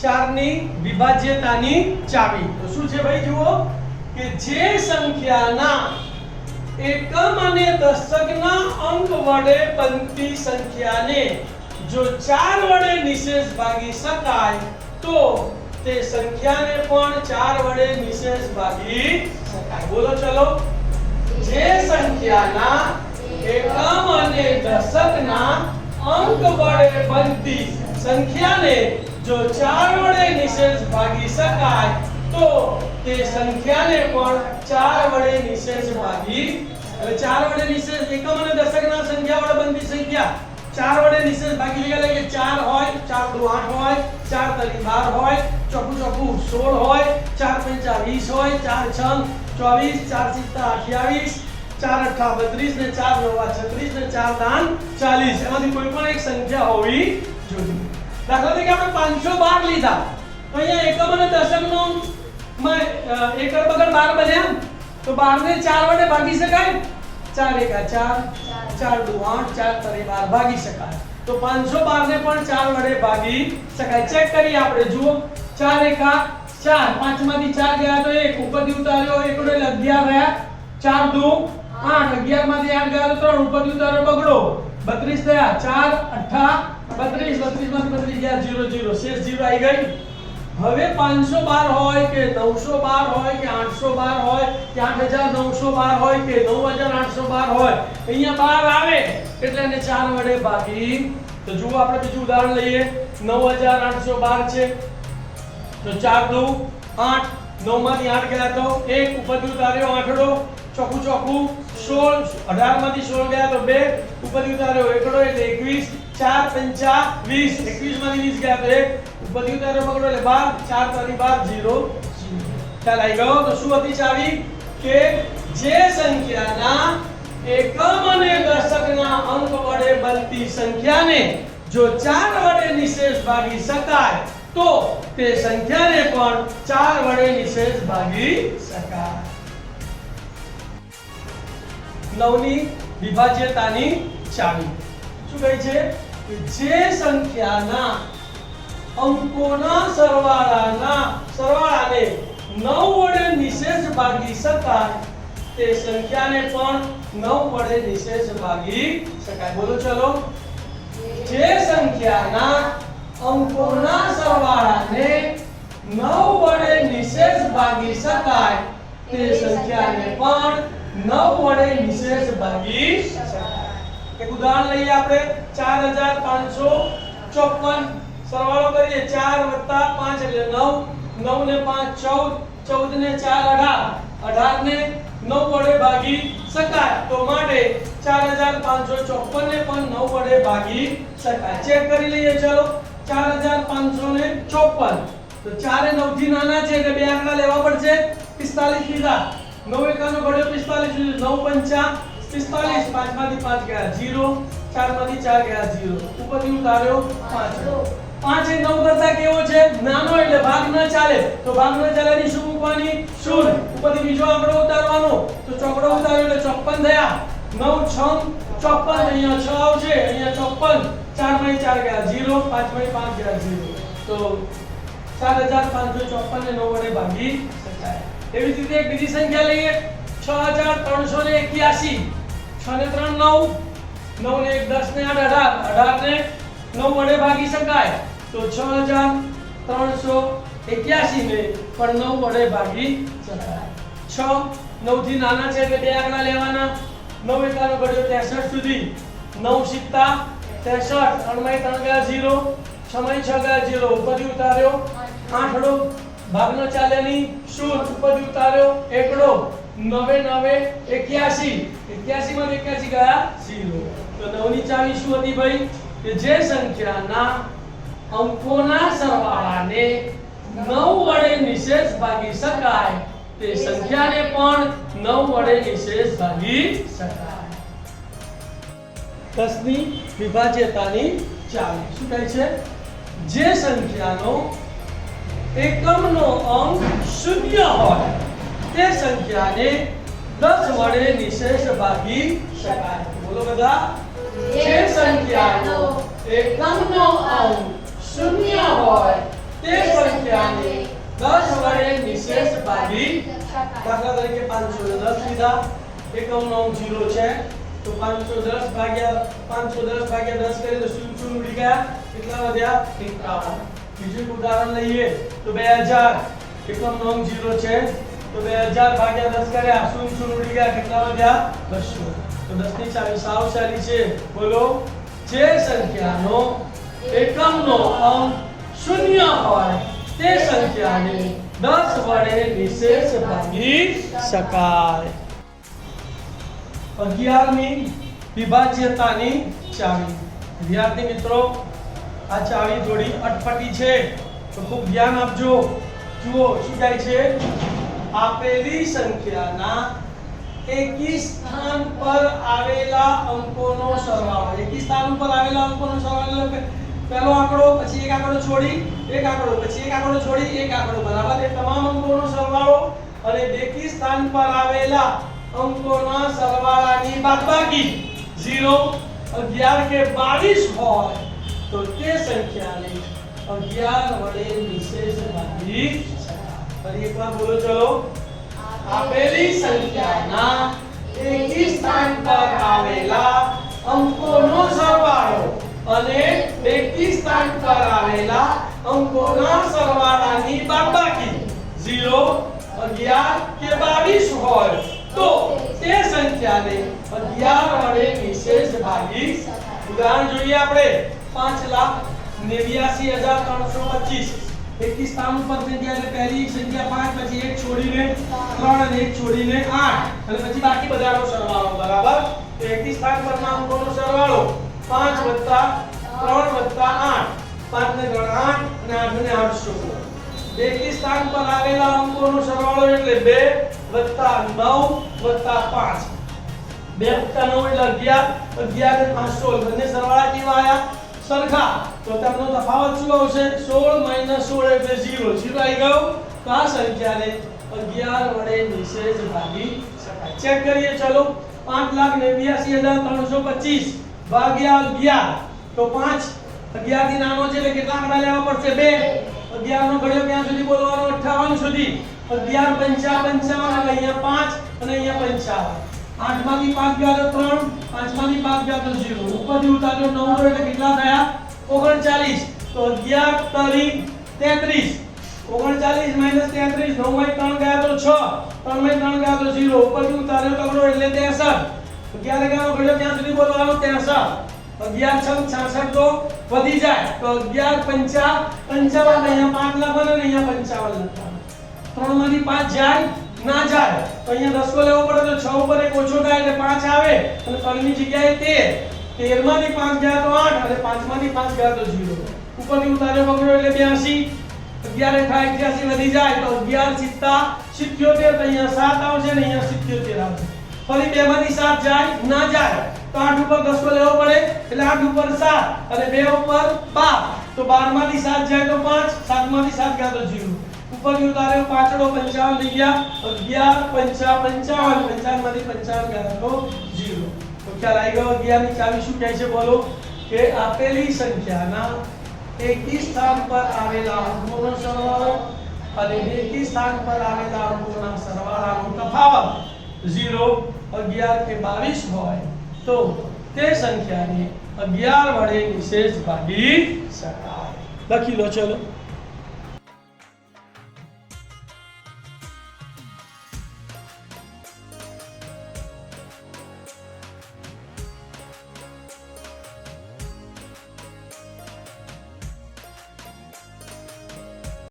4 ની વિભાજ્યતાની ચાવી. તો શું છે ભાઈ જુઓ કે જે સંખ્યાના એકમ અને દશકના અંક વડે બનતી સંખ્યાને જો 4 વડે નિશેષ ભાગી શકાય તો તે સંખ્યાને પણ 4 વડે નિશેષ ભાગી શકાય. બોલો ચલો. જે સંખ્યાના એકમ અને દશકના અંક વડે બનતી સંખ્યાને જો 4 વડે નિશેષ ભાગી શકાય તો તે સંખ્યાને પણ 4 વડે નિશેષ ભાગી. હવે 4 વડે નિશેષ એકમ અને દશકના સંખ્યા વડે બનતી સંખ્યા 4 વડે નિશેષ ભાગી એટલે કે 4 હોય, 4 દુ 8 હોય, 4 તરી 12 હોય, ચોકું ચોકું 16 હોય, 4 પંચા 20 હોય, 4 છંગ 24, 4 સિત્તા 28, 4 અઠ્ઠા 32 ને 4 નવા 36 ને 4 દાન 40. એમાંથી કોઈ પણ એક સંખ્યા હોવી જોઈએ. દાખલા તરીકે આપણે 512 લીધા તો અહીંયા એકમ અને દશકનો માં એકર બગડ 12 બન્યા તો 12 ને 4 વડે ભાગી શકાય. 4 એકા 4, 4 દુ 8, 4 તરી 12 ભાગી શકાય. તો 512 ને પણ 4 વડે ભાગી શકાય. ચેક કરીએ આપણે. જુઓ 4 એકા 4, 5 માંથી 4 ગયા તો 1 ઉપરથી ઉતાર્યો 1 એટલે 11 રહ્યા. 4 દુ 8, 11 માંથી 8 ગયા તો 3 ઉપરથી ઉતાર્યો બગડો 32 થયા. 4 અઠ્ઠા 32, 32 માંથી 32 ગયા 0 0, શેષ 0 આવી ગઈ. હવે 512 હોય કે 912 હોય કે 812 હોય કે 8912 હોય કે 9812 હોય, અહીંયા 12 આવે એટલે એને 4 વડે ભાગી. તો જુઓ આપણે બીજું ઉદાહરણ લઈએ. 9812 છે તો 4 દુ 8, 9 માંથી 8 ગયા તો 1 ઉપરથી ઉતાર્યો 8ડો, ચોકું ચોકું 16, 18 માંથી 16 ગયા તો 2 ઉપરથી ઉતાર્યો 1ડો એટલે 21, 4 પંચા 20, 21 માંથી 20 ગયા તો 1 ઉપરથી ઉતાર્યો બગડો એટલે 12, 4 તરી 12 0 ચાલ આવી ગયો. તો શું હતી ચાવી કે જે સંખ્યાના એકમ અને દશકના અંક વડે બનતી સંખ્યાને જો 4 વડે નિશેષ ભાગી શકાય તો તે સંખ્યાને પણ 4 વડે નિશેષ ભાગી શકાય. 9 ની વિભાજ્યતાની ચાવી શું કહે છે કે જે સંખ્યાના અંકોના સરવાળાને 9 વડે નિશેષ ભાગી શકાય તે સંખ્યાને પણ 9 વડે નિશેષ ભાગી શકાય. બોલો ચલો. જે સંખ્યાના અંકોના સરવાળાને 9 વડે નિશેષ ભાગી શકાય તે સંખ્યાને પણ 9 વડે નિશેષ ભાગી શકાય. એક ઉદાહરણ લઈએ આપણે. 4554 સરવાળો કરીએ. 4 + 5 એટલે 9, 9 ને 5 14, 14 ને 4 18, 18 ને 9 વડે ભાગી શકાય. તો માટે 4554 ને પણ 9 વડે ભાગી શકાય. ચેક કરી લઈએ. ચલો 4554 તો 4 એ 9 થી નાના છે એટલે બે આંકડા લેવા પડશે. 45 લીધા, 9 એકાનો ઘડ્યો 45, 9 પંચા 45, 5 માંથી 5 ગયા 0, 4 માંથી 4 ગયા 0, ઉપરથી ઉતાર્યો 5. 5 એ 9 કરતા કેવો છે? નાનો એટલે ભાગ ન ચાલે. તો ભાગ ન ચાલે ની શું મૂકવાની? 0. ઉપરથી બીજો આંકડો ઉતારવાનો તો ચોકડો ઉતાર્યો એટલે 54 થયા. 9 6 54, અહીંયા 6 આવશે, અહીંયા 54, 4 માંથી 4 ગયા 0, 5 માંથી 5 ગયા 0. તો 4554 ને 9 વડે ભાગી શકાય. એવી જ રીતે એક બીજી સંખ્યા લઈએ. 6381, 6 ને 3 9, 9 ને 1 10 ને 8 18, 18 ને 9 વડે ભાગી શકાય. તો 6381 ને પણ 9 વડે ભાગી શકાય. 6 9 થી નાના છે એટલે બે આંકડા લેવાના. 9 એકાનો ઘડ્યો 63 સુધી, 9 સિત્તા 63, 3 માંથી 3 ગયા 0, 6 માંથી 6 ગયા 0, ઉપરથી ઉતાર્યો 8ડો, ભાગ ન ચાલે ની 0, ઉપરથી ઉતાર્યો 1ડો, 9 9 81, 81 માંથી 81 ગયા 0. તો 9 ની ચાવી શું હતી ભાઈ? કે જે સંખ્યાના અંકોના સરવાળાને 9 વડે નિશેષ ભાગી શકાય તે સંખ્યાને પણ 9 વડે નિશેષ ભાગી શકાય. 10 ની વિભાજ્યતાની ચાવી શું કહે છે? જે સંખ્યાનો એકમનો અંક 0 હોય તે સંખ્યાને 10 વડે નિશેષ ભાગી શકાય. બોલો બધા. જે સંખ્યાનો એકમનો અંક 0 હોય તે સંખ્યાને 10 વડે નિશેષ ભાગી દાખલા તરીકે 510 લીધા, એકમનો અંક 0 છે તો 510 ભાગ્યા 10 કરીએ તો શૂન્ય શૂન્ય ઉડી ગયા, કેટલા વધ્યા 51. બીજું એક ઉદાહરણ લઈએ તો 2000, એકમનો અંક 0 છે તો 2000 ભાગ્યા 10 કર્યા, શૂન્ય શૂન્ય ઉડી ગયા, કેટલા વધ્યા 200. તો 10 ની ચાવી સાવચારી છે. બોલો, જે સંખ્યાનો એકમનો અંક શૂન્ય હોય તે સંખ્યાને 10 વડે નિશેષ ભાગી શકાય. 11મી વિભાજ્યતાની ચાવી. વિદ્યાર્થી મિત્રો, આ ચાવી થોડી અટપટી છે તો ખૂબ ધ્યાન આપજો. જુઓ શું થાય છે, આપેલી સંખ્યાના એકી સ્થાન પર આવેલા અંકોનો સરવાળો. એકી સ્થાન પર આવેલા અંકોનો સરવાળો એટલે પહેલો આંકડો, પછી એક આંકડો છોડી એક આંકડો, પછી એક આંકડો છોડી એક આંકડો, બરાબર. એ તમામ અંકોનો સરવાળો અને બેકી સ્થાન પર આવેલા અંકોના સરવાળાની બાદબાકી 0, 11 કે 22 હોય તો તે સંખ્યાને 11 વડે નિશેષ ભાગી શકાય. ફરી એકવાર બોલો, ચલો. આપેલી સંખ્યાના એકી સ્થાન પર આવેલા અંકોનો સરવાળો અને બેકી સ્થાન પર આવેલા અંકોના સરવાળાની બાદબાકી 0, 11 કે 22 હોય તો તે સંખ્યાને 11 વડે નિશેષ ભાગી શકાય. ઉદાહરણ જોઈએ આપણે. 5,89,325 એકી સ્થાન ઉપર સંખ્યા એટલે પહેલી સંખ્યા 5, પછી એક છોડીને 3 અને એક છોડીને 8 અને પછી બાકી બધાનો સરવાળો, બરાબર. તો એકી સ્થાન પરના અંકોનો સરવાળો 5 + 3 + 8, 5 ને 3 8 અને 8 ને 8 16. બેકી સ્થાન પર આવેલા અંકોનો સરવાળો એટલે 2 + 9 + 5, 2 + 9 એટલે 11, 11 ને 5 16. બંને સરવાળા કેવા આયા? સરખા. તો તેમનો તફાવત શું આવશે? 16 - 16 એટલે 0. 0 આવી ગયો. તો આ સંખ્યાને 11 વડે નિશેષ ભાગી શકાય. ચેક કરીએ, ચલો. 5,89,325 ભાગ્યા 11 તો 5. 11 થી નાનો છે એટલે કેટલા આંકડા લેવા પડશે? 2. 11 નો ઘડિયો ક્યાં સુધી બોલવાનો? 58 સુધી. 11 × 5 = 55 અને અહીંયા 5 અને અહીંયા 55. 8 માંથી 5 ગયા તો 3, 5 માંથી 5 ગયા તો 0. ઉપરથી ઉતાર્યો 9 એટલે કેટલા થયા? 39. તો 11 તરી 33. 39 - 33, 9 માંથી 3 ગયા તો 6, 3 માંથી 3 ગયા તો 0. ઉપરથી ઉતાર્યો તગડો એટલે 63. 11 ગયાનો ઘડિયો ક્યાં સુધી બોલવાનો? 63. 11 × 6 = 66 તો વધી જાય તો 11 × 5 = 55. અહીંયા 5 લખવાનું અને અહીંયા 55 લખવાનું. 3 માંથી 5 જાય ના જાય તો અહીંયા 10 લેવો પડે તો 6 ઉપર એક ઓછો થાય એટલે 5 આવે અને 3 ની જગ્યાએ 13. 13 માંથી 5 ગયા તો 8 અને 5 માંથી 5 ગયા તો 0. ઉપરથી ઉતાર્યો પકડ્યો એટલે 82. 11 × 88 વધી જાય તો 11 × 7 = 77. તો અહીંયા 7 આવશે અને અહીંયા 77 આવશે. ફરી 2 માંથી 7 જાય ના જાય તો 8 ઉપર 10 લેવો પડે એટલે 8 ઉપર 7 અને 2 ઉપર 12. તો 12 માંથી 7 જાય તો 5, 7 માંથી 7 ગયા તો 0. ઉપરથી ઉતાર્યો પાછળો 55 લઈ ગયા 11 × 5 = 55, 55 માંથી 55 ગયા તો 0. તો ખ્યાલ આવી ગયો. 11 ની ચાવી શું કહે છે? બોલો, કે આપેલી સંખ્યાના એકી સ્થાન પર આવેલા અંકોનો સરવાળો અને બેકી સ્થાન પર આવેલા અંકોના સરવાળાનો તફાવત 0, 11 કે 22 હોય તો તે સંખ્યાને 11 વડે નિશેષ ભાગી શકાય. લખી લો, ચલો.